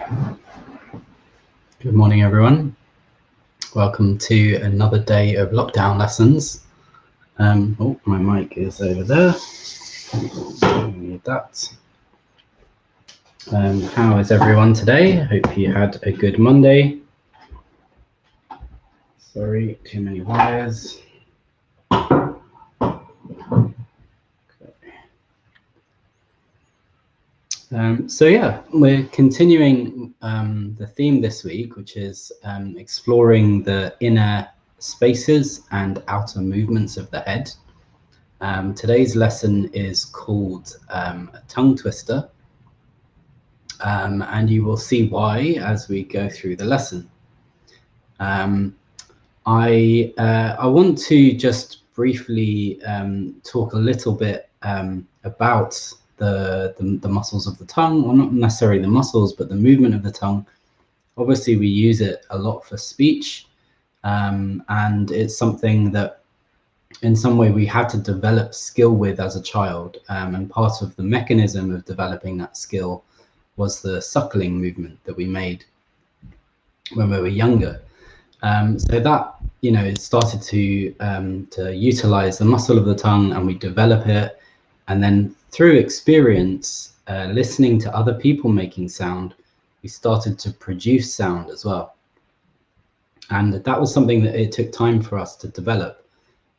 Good morning, everyone. Welcome to another day of lockdown lessons. Oh, my mic is over there. I need that. How is everyone today? Hope you had a good Monday. Sorry, too many wires. So yeah, we're continuing the theme this week, which is exploring the inner spaces and outer movements of the head. Today's lesson is called a tongue twister, and you will see why as we go through the lesson. I want to just briefly talk a little bit about the muscles of the tongue, or not necessarily the muscles, but the movement of the tongue. Obviously, we use it a lot for speech, and it's something that in some way we had to develop skill with as a child, and part of the mechanism of developing that skill was the suckling movement that we made when we were younger. So that, it started to utilize the muscle of the tongue, and we develop it. And then through experience, listening to other people making sound, we started to produce sound as well. And that was something that it took time for us to develop,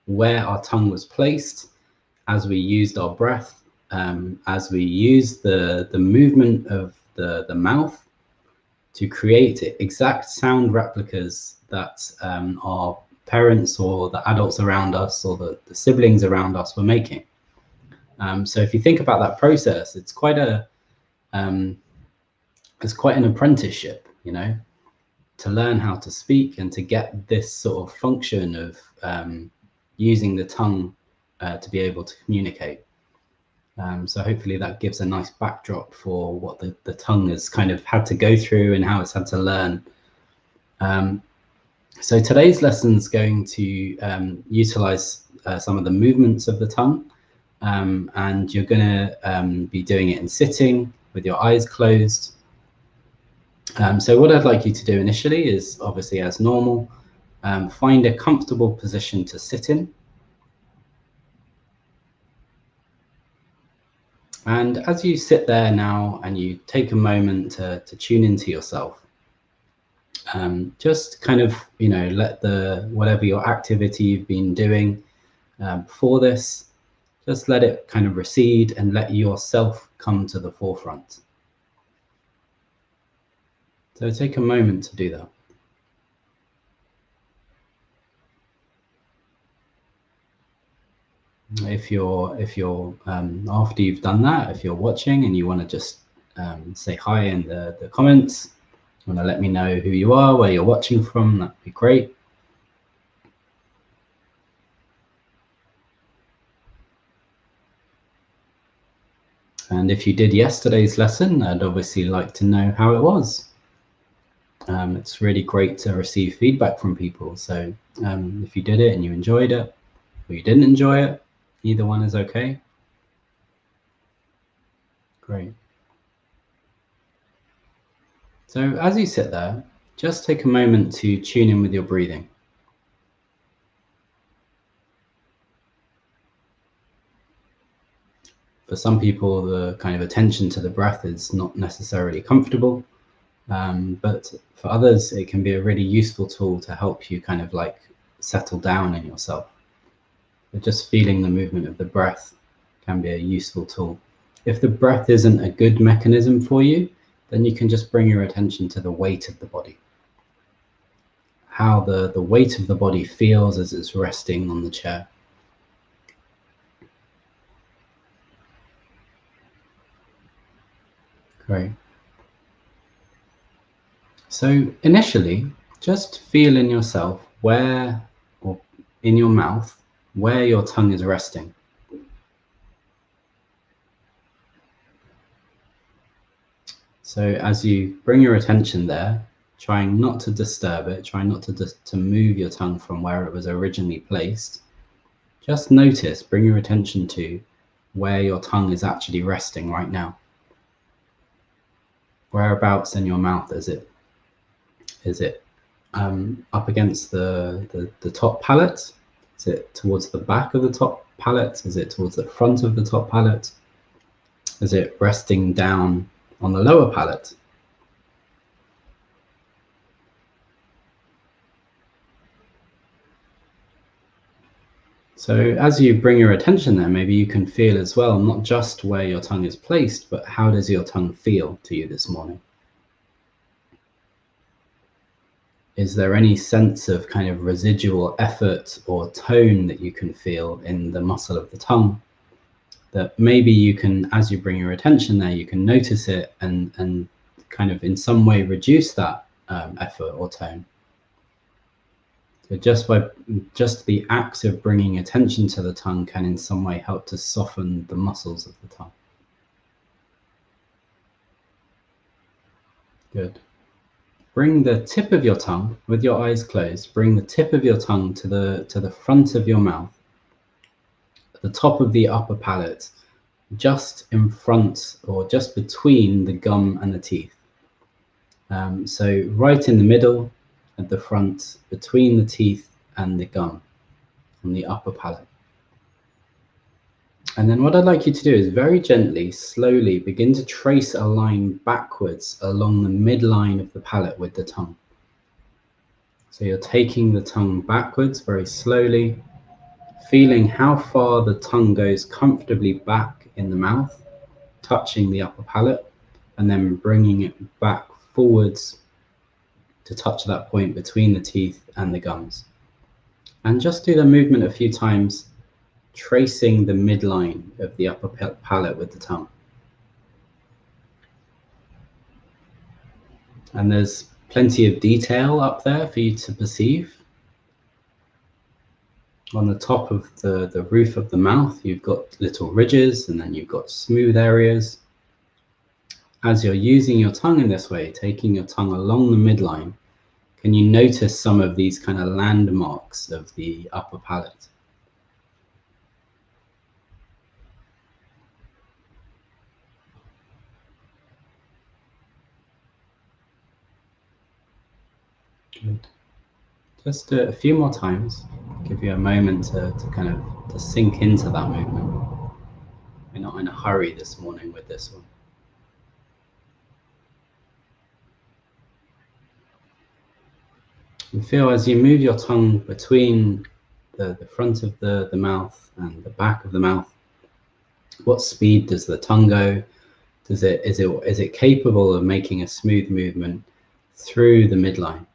where our tongue was placed as we used our breath, as we used the movement of the mouth to create exact sound replicas that our parents or the adults around us or the siblings around us were making. So if you think about that process, it's quite an apprenticeship, to learn how to speak and to get this sort of function of using the tongue to be able to communicate. So hopefully that gives a nice backdrop for what the tongue has kind of had to go through and how it's had to learn. So today's lesson is going to utilize some of the movements of the tongue, and you're going to be doing it in sitting with your eyes closed. So what I'd like you to do initially is, obviously as normal, find a comfortable position to sit in. And as you sit there now and you take a moment to tune into yourself, just kind of, let whatever your activity you've been doing before this, just let it kind of recede and let yourself come to the forefront. So take a moment to do that. If you're after you've done that, if you're watching and you want to just say hi in the comments, you want to let me know who you are, where you're watching from, that'd be great. And if you did yesterday's lesson, I'd obviously like to know how it was. It's really great to receive feedback from people. So if you did it and you enjoyed it, or you didn't enjoy it, either one is okay. Great. So as you sit there, just take a moment to tune in with your breathing. For some people, the kind of attention to the breath is not necessarily comfortable, but for others, it can be a really useful tool to help you kind of like settle down in yourself. But just feeling the movement of the breath can be a useful tool. If the breath isn't a good mechanism for you, then you can just bring your attention to the weight of the body. How the weight of the body feels as it's resting on the chair. Great. So initially, just feel in yourself where, or in your mouth, where your tongue is resting. So as you bring your attention there, trying not to disturb it, trying not to move your tongue from where it was originally placed, just notice, bring your attention to where your tongue is actually resting right now. Whereabouts in your mouth is it? Is it up against the top palate? Is it towards the back of the top palate? Is it towards the front of the top palate? Is it resting down on the lower palate? So as you bring your attention there, maybe you can feel as well, not just where your tongue is placed, but how does your tongue feel to you this morning? Is there any sense of kind of residual effort or tone that you can feel in the muscle of the tongue? That maybe you can, as you bring your attention there, you can notice it and kind of in some way reduce that effort or tone. So just the act of bringing attention to the tongue can in some way help to soften the muscles of the tongue. Good. Bring the tip of your tongue, with your eyes closed, bring the tip of your tongue to the front of your mouth, at the top of the upper palate, just in front or just between the gum and the teeth. So right in the middle, at the front, between the teeth and the gum on the upper palate. And then what I'd like you to do is very gently, slowly begin to trace a line backwards along the midline of the palate with the tongue. So you're taking the tongue backwards very slowly, feeling how far the tongue goes comfortably back in the mouth, touching the upper palate, and then bringing it back forwards to touch that point between the teeth and the gums. And just do the movement a few times, tracing the midline of the upper palate with the tongue. And there's plenty of detail up there for you to perceive. On the top of the roof of the mouth, you've got little ridges, and then you've got smooth areas. As you're using your tongue in this way, taking your tongue along the midline, can you notice some of these kind of landmarks of the upper palate? Good. Just do it a few more times. Give you a moment to kind of to sink into that movement. We're not in a hurry this morning with this one. And feel as you move your tongue between the front of the mouth and the back of the mouth, what speed does the tongue go? Is it capable of making a smooth movement through the midline?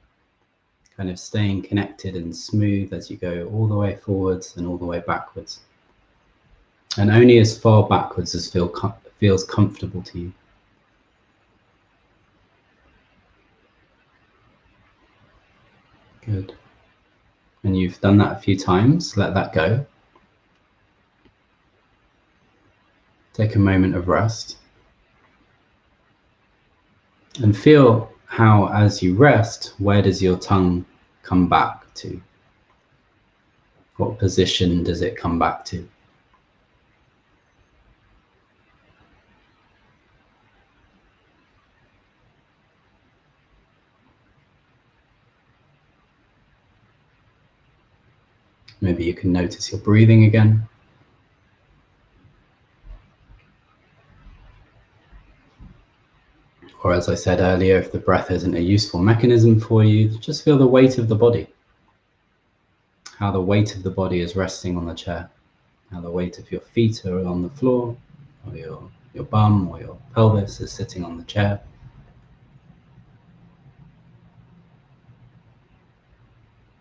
Kind of staying connected and smooth as you go all the way forwards and all the way backwards. And only as far backwards as feels comfortable to you. Good. And you've done that a few times, let that go. Take a moment of rest. And feel how, as you rest, where does your tongue come back to? What position does it come back to? Maybe you can notice your breathing again. Or as I said earlier, if the breath isn't a useful mechanism for you, just feel the weight of the body. How the weight of the body is resting on the chair. How the weight of your feet are on the floor, or your bum or your pelvis is sitting on the chair.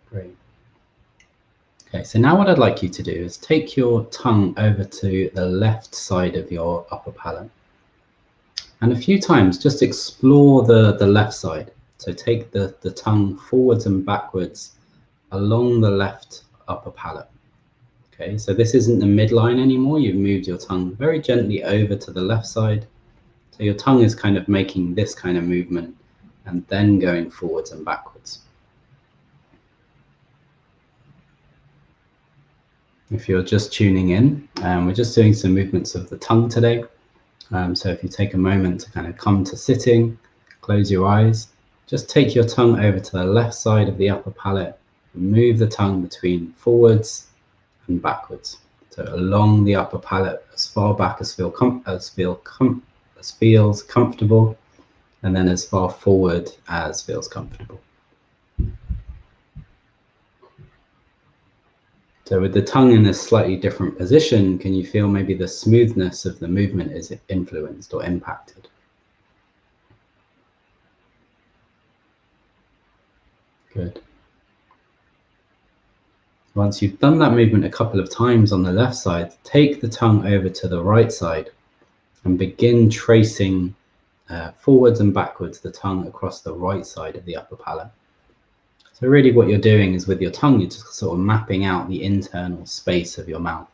Great. Okay, so now what I'd like you to do is take your tongue over to the left side of your upper palate. And a few times just explore the left side. So take the tongue forwards and backwards along the left upper palate. Okay, so this isn't the midline anymore. You've moved your tongue very gently over to the left side. So your tongue is kind of making this kind of movement and then going forwards and backwards. If you're just tuning in, we're just doing some movements of the tongue today. So if you take a moment to kind of come to sitting, close your eyes. Just take your tongue over to the left side of the upper palate and move the tongue between forwards and backwards. So along the upper palate as far back as feels comfortable, and then as far forward as feels comfortable. So with the tongue in a slightly different position, can you feel maybe the smoothness of the movement is influenced or impacted? Good. Once you've done that movement a couple of times on the left side, take the tongue over to the right side and begin tracing forwards and backwards the tongue across the right side of the upper palate. So really what you're doing is with your tongue, you're just sort of mapping out the internal space of your mouth.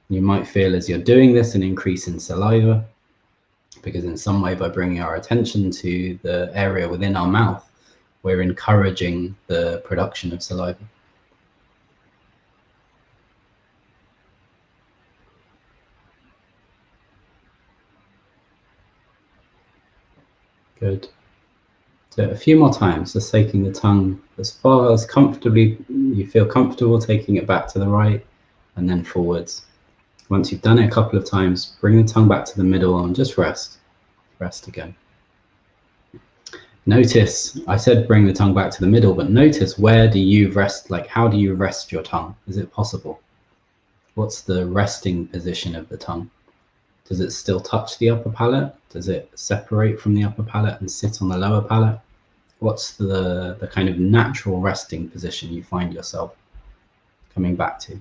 You might feel as you're doing this an increase in saliva, because in some way by bringing our attention to the area within our mouth, we're encouraging the production of saliva. Good. So a few more times, just taking the tongue as far as comfortably you feel comfortable, taking it back to the right and then forwards. Once you've done it a couple of times, bring the tongue back to the middle and just rest. Rest again. Notice, I said bring the tongue back to the middle, but notice where do you rest, like how do you rest your tongue? Is it possible? What's the resting position of the tongue? Does it still touch the upper palate? Does it separate from the upper palate and sit on the lower palate? What's the kind of natural resting position you find yourself coming back to?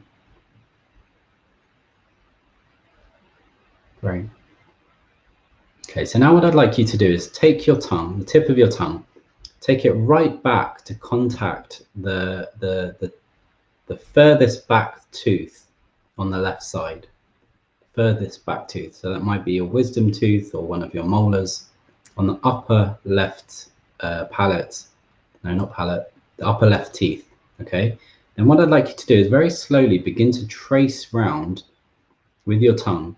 Great. Okay, so now what I'd like you to do is take your tongue, the tip of your tongue, take it right back to contact the furthest back tooth on the left side. Furthest back tooth. So that might be your wisdom tooth or one of your molars on the upper left palate. No, not palate, the upper left teeth. Okay. And what I'd like you to do is very slowly begin to trace round with your tongue,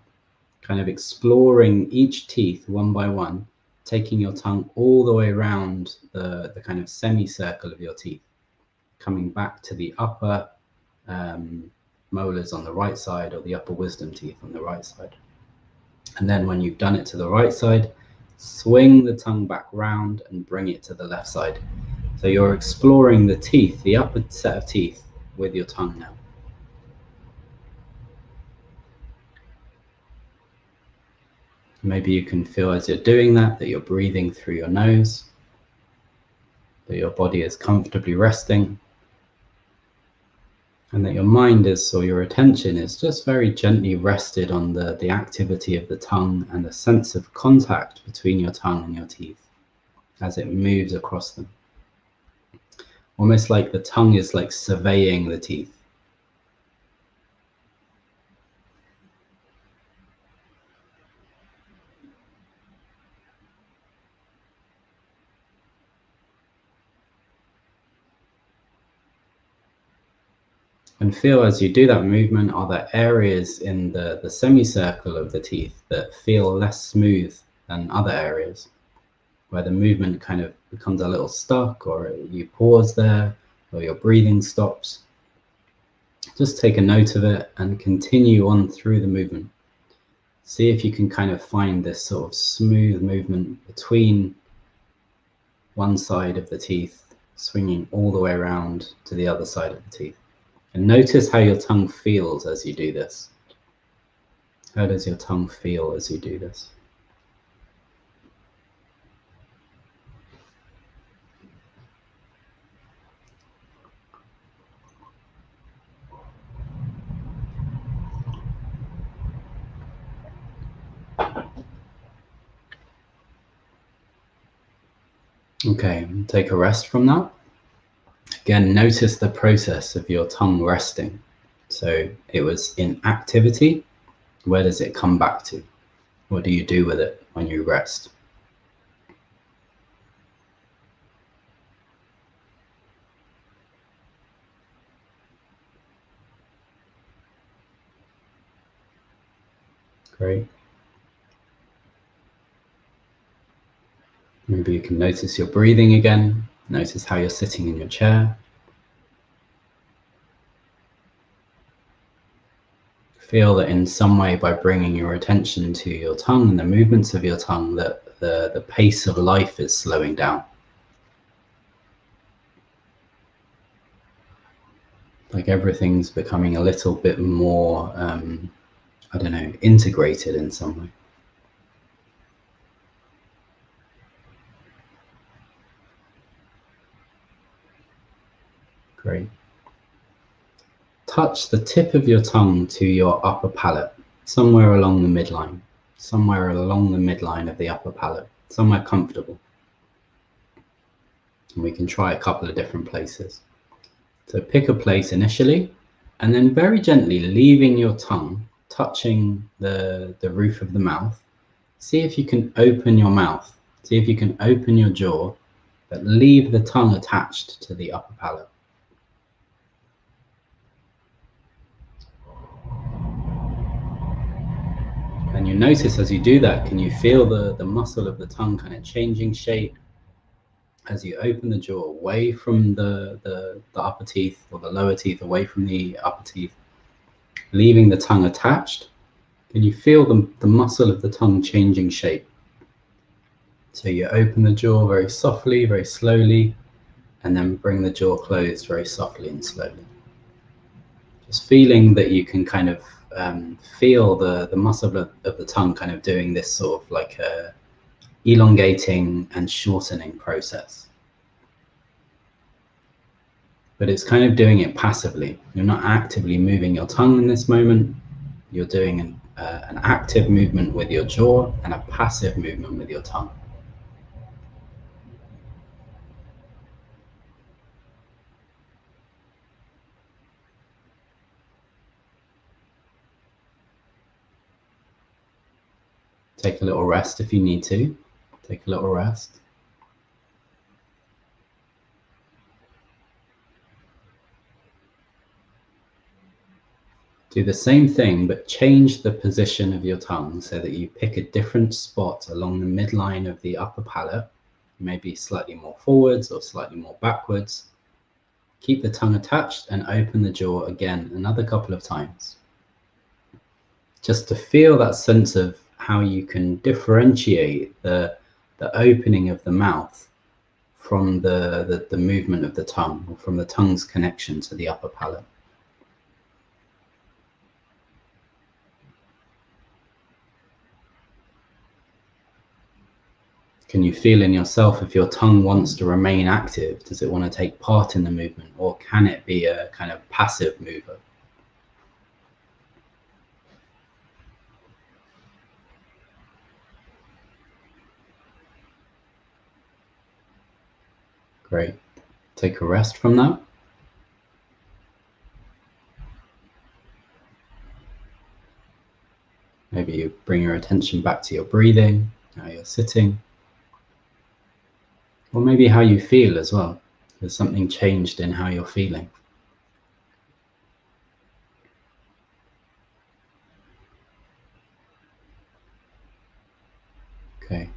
kind of exploring each teeth one by one, taking your tongue all the way around the kind of semicircle of your teeth, coming back to the upper molars on the right side or the upper wisdom teeth on the right side. And then when you've done it to the right side, swing the tongue back round and bring it to the left side. So you're exploring the teeth, the upper set of teeth with your tongue now. Maybe you can feel as you're doing that you're breathing through your nose, that your body is comfortably resting, and that your mind is, or your attention is just very gently rested on the activity of the tongue and the sense of contact between your tongue and your teeth as it moves across them. Almost like the tongue is like surveying the teeth. And feel as you do that movement, are there areas in the semicircle of the teeth that feel less smooth than other areas, where the movement kind of becomes a little stuck, or you pause there, or your breathing stops? Just take a note of it and continue on through the movement. See if you can kind of find this sort of smooth movement between one side of the teeth, swinging all the way around to the other side of the teeth. And notice how your tongue feels as you do this. How does your tongue feel as you do this? Okay, take a rest from that. Again, notice the process of your tongue resting. So it was in activity. Where does it come back to? What do you do with it when you rest? Great. Maybe you can notice your breathing again. Notice how you're sitting in your chair. Feel that in some way, by bringing your attention to your tongue and the movements of your tongue, that the pace of life is slowing down. Like everything's becoming a little bit more, I don't know, integrated in some way. Great. Touch the tip of your tongue to your upper palate, somewhere along the midline, somewhere along the midline of the upper palate, somewhere comfortable. And we can try a couple of different places. So pick a place initially, and then very gently leaving your tongue touching the roof of the mouth. See if you can open your mouth. See if you can open your jaw, but leave the tongue attached to the upper palate. And you notice as you do that, can you feel the muscle of the tongue kind of changing shape as you open the jaw away from the upper teeth, or the lower teeth away from the upper teeth, leaving the tongue attached? Can you feel the muscle of the tongue changing shape? So you open the jaw very softly, very slowly, and then bring the jaw closed very softly and slowly. Just feeling that you can kind of feel the muscle of the tongue kind of doing this sort of like a elongating and shortening process. But it's kind of doing it passively. You're not actively moving your tongue in this moment. You're doing an active movement with your jaw and a passive movement with your tongue. Take a little rest if you need to. Take a little rest. Do the same thing, but change the position of your tongue so that you pick a different spot along the midline of the upper palate, maybe slightly more forwards or slightly more backwards. Keep the tongue attached and open the jaw again another couple of times. Just to feel that sense of how you can differentiate the opening of the mouth from the movement of the tongue, or from the tongue's connection to the upper palate. Can you feel in yourself if your tongue wants to remain active? Does it want to take part in the movement, or can it be a kind of passive mover? Great. Take a rest from that. Maybe you bring your attention back to your breathing, how you're sitting, or maybe how you feel as well. Has something changed in how you're feeling? Okay.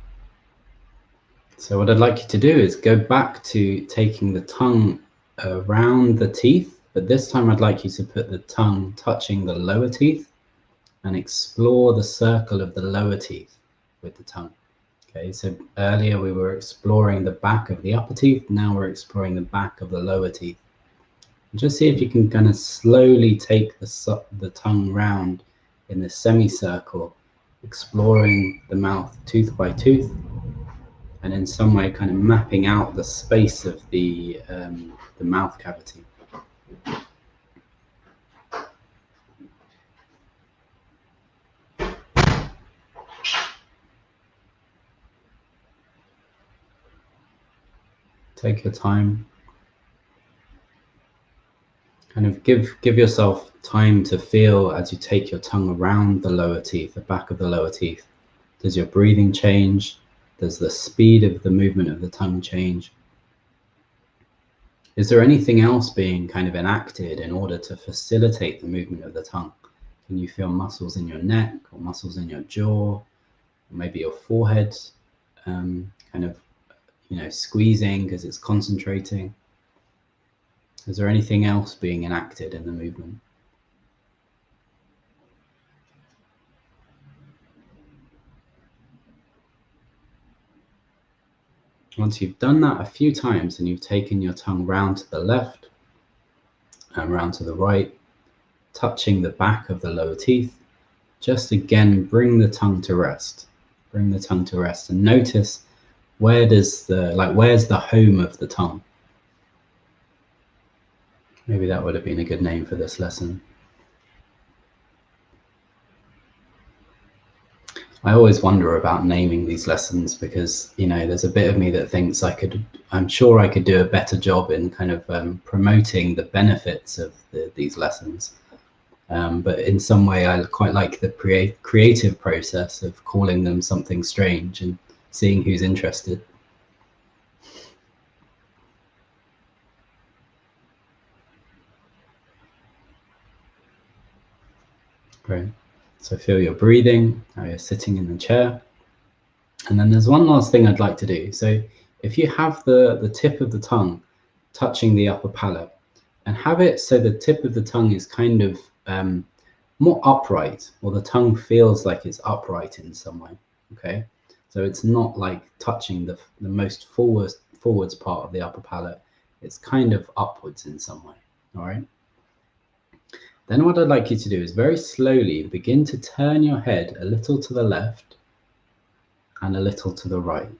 So what I'd like you to do is go back to taking the tongue around the teeth, but this time I'd like you to put the tongue touching the lower teeth and explore the circle of the lower teeth with the tongue. Okay, so earlier we were exploring the back of the upper teeth, now we're exploring the back of the lower teeth. And just see if you can kind of slowly take the tongue round in the semicircle, exploring the mouth tooth by tooth, and in some way kind of mapping out the space of the mouth cavity. Take your time. Kind of give yourself time to feel as you take your tongue around the lower teeth, the back of the lower teeth. Does your breathing change? Does the speed of the movement of the tongue change? Is there anything else being kind of enacted in order to facilitate the movement of the tongue? Can you feel muscles in your neck or muscles in your jaw, or maybe your forehead, kind of, squeezing because it's concentrating? Is there anything else being enacted in the movement? Once you've done that a few times and you've taken your tongue round to the left and round to the right, touching the back of the lower teeth, just again bring the tongue to rest. Bring the tongue to rest and notice where's the home of the tongue? Maybe that would have been a good name for this lesson. I always wonder about naming these lessons because, there's a bit of me that thinks I'm sure I could do a better job in kind of promoting the benefits of these lessons. But in some way, I quite like the creative process of calling them something strange and seeing who's interested. Great. So feel your breathing, how you're sitting in the chair. And then there's one last thing I'd like to do. So if you have the tip of the tongue touching the upper palate, and have it so the tip of the tongue is kind of more upright, or the tongue feels like it's upright in some way, okay? So it's not like touching the most forwards part of the upper palate. It's kind of upwards in some way, all right? Then what I'd like you to do is very slowly begin to turn your head a little to the left and a little to the right,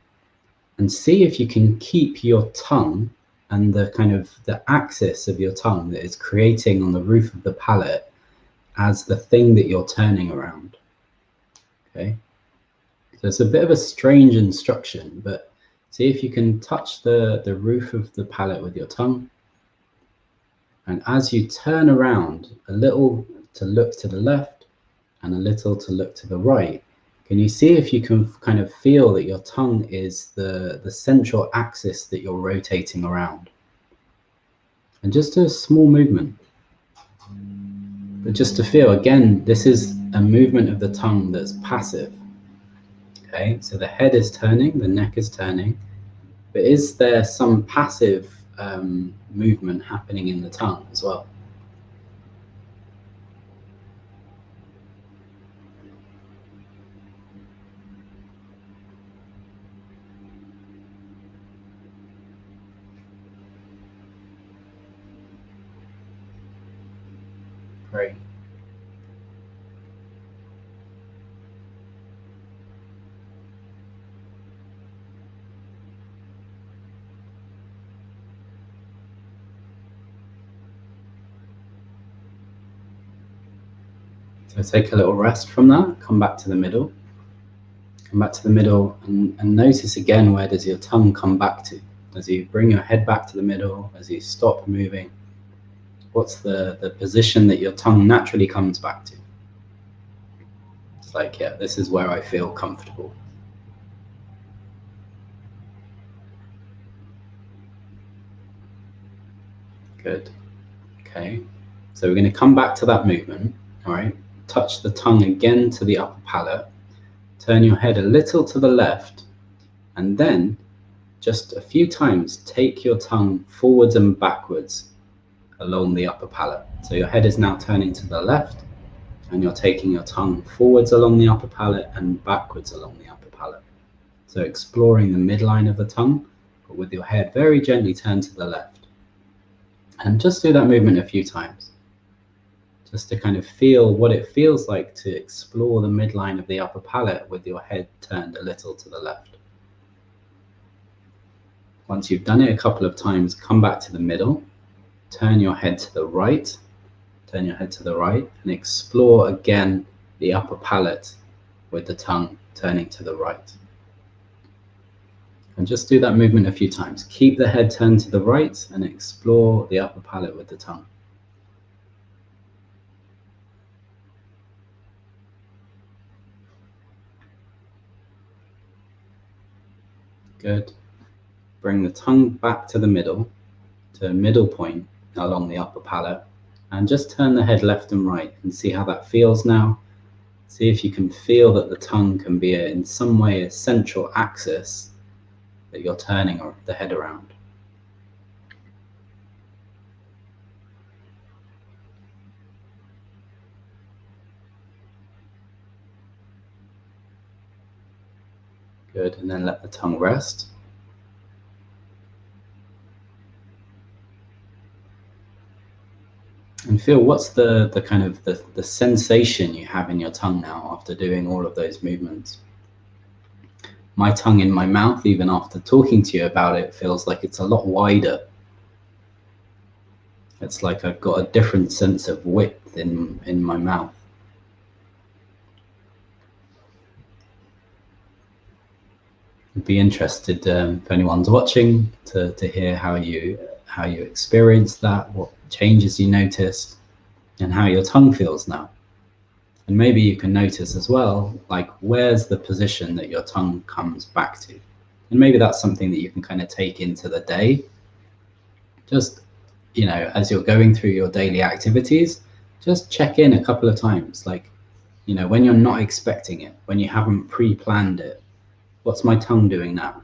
and see if you can keep your tongue and the axis of your tongue that is creating on the roof of the palate as the thing that you're turning around. Okay, so it's a bit of a strange instruction, but see if you can touch the roof of the palate with your tongue, and as you turn around a little to look to the left and a little to look to the right, can you see if you can kind of feel that your tongue is the central axis that you're rotating around? And just a small movement, but just to feel, again, this is a movement of the tongue that's passive. Okay, so the head is turning, the neck is turning, but is there some passive movement happening in the tongue as well? Great. So take a little rest from that, come back to the middle. Come back to the middle and notice again, where does your tongue come back to? As you bring your head back to the middle, as you stop moving, what's the position that your tongue naturally comes back to? It's like, yeah, this is where I feel comfortable. Good. Okay. So we're going to come back to that movement. All right. Touch the tongue again to the upper palate. Turn your head a little to the left, and then just a few times take your tongue forwards and backwards along the upper palate. So your head is now turning to the left, and you're taking your tongue forwards along the upper palate and backwards along the upper palate. So exploring the midline of the tongue, but with your head very gently turned to the left. And just do that movement a few times, just to kind of feel what it feels like to explore the midline of the upper palate with your head turned a little to the left. Once you've done it a couple of times, come back to the middle, turn your head to the right, and explore again the upper palate with the tongue turning to the right. And just do that movement a few times. Keep the head turned to the right and explore the upper palate with the tongue. Good. Bring the tongue back to the middle point along the upper palate. And just turn the head left and right and see how that feels now. See if you can feel that the tongue can be in some way a central axis that you're turning the head around. Good, and then let the tongue rest. And feel what's the kind of the sensation you have in your tongue now after doing all of those movements. My tongue in my mouth, even after talking to you about it, feels like it's a lot wider. It's like I've got a different sense of width in my mouth. I'd be interested if anyone's watching to hear how you experienced that, what changes you noticed, and how your tongue feels now. And maybe you can notice as well, like, where's the position that your tongue comes back to? And maybe that's something that you can kind of take into the day. Just, you know, as you're going through your daily activities, just check in a couple of times. Like, you know, when you're not expecting it, when you haven't pre-planned it, what's my tongue doing now?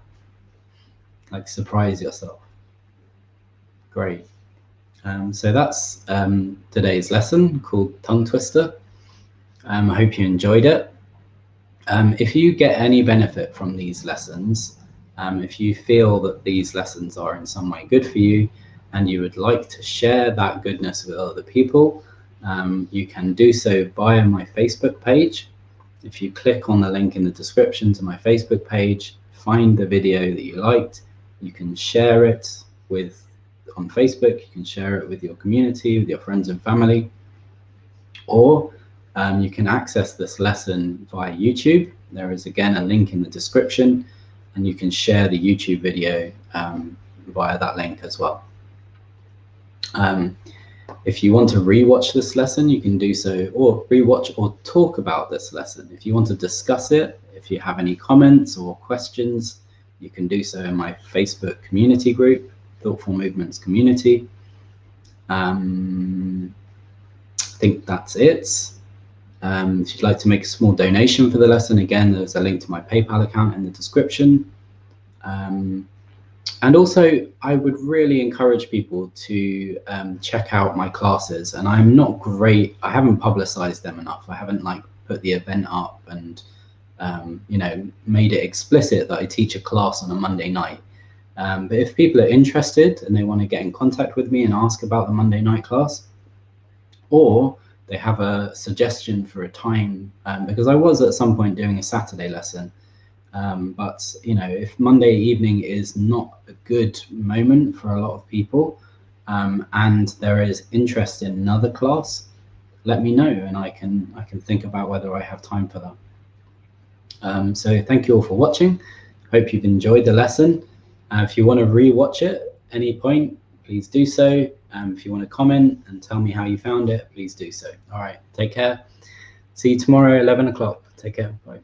Like, surprise yourself. Great. So that's today's lesson called Tongue Twister. I hope you enjoyed it. If you get any benefit from these lessons, if you feel that these lessons are in some way good for you and you would like to share that goodness with other people, you can do so via my Facebook page. If you click on the link in the description to my Facebook page, find the video that you liked, you can share it on Facebook, you can share it with your community, with your friends and family, or you can access this lesson via YouTube. There is again a link in the description, and you can share the YouTube video via that link as well. If you want to rewatch this lesson, you can do so, or rewatch or talk about this lesson. If you want to discuss it, if you have any comments or questions, you can do so in my Facebook community group, Thoughtful Movements Community. I think that's it. If you'd like to make a small donation for the lesson, again, there's a link to my PayPal account in the description. And also, I would really encourage people to check out my classes. And I'm not great, I haven't publicized them enough. I haven't like put the event up and you know, made it explicit that I teach a class on a Monday night. But if people are interested and they want to get in contact with me and ask about the Monday night class, or they have a suggestion for a time, because I was at some point doing a Saturday lesson, but you know, if Monday evening is not a good moment for a lot of people, and there is interest in another class, let me know and I can think about whether I have time for that. So thank you all for watching. Hope you've enjoyed the lesson. If you want to re-watch it at any point, please do so. If you want to comment and tell me how you found it, please do so. All right, take care. See you tomorrow at 11 o'clock. Take care. Bye.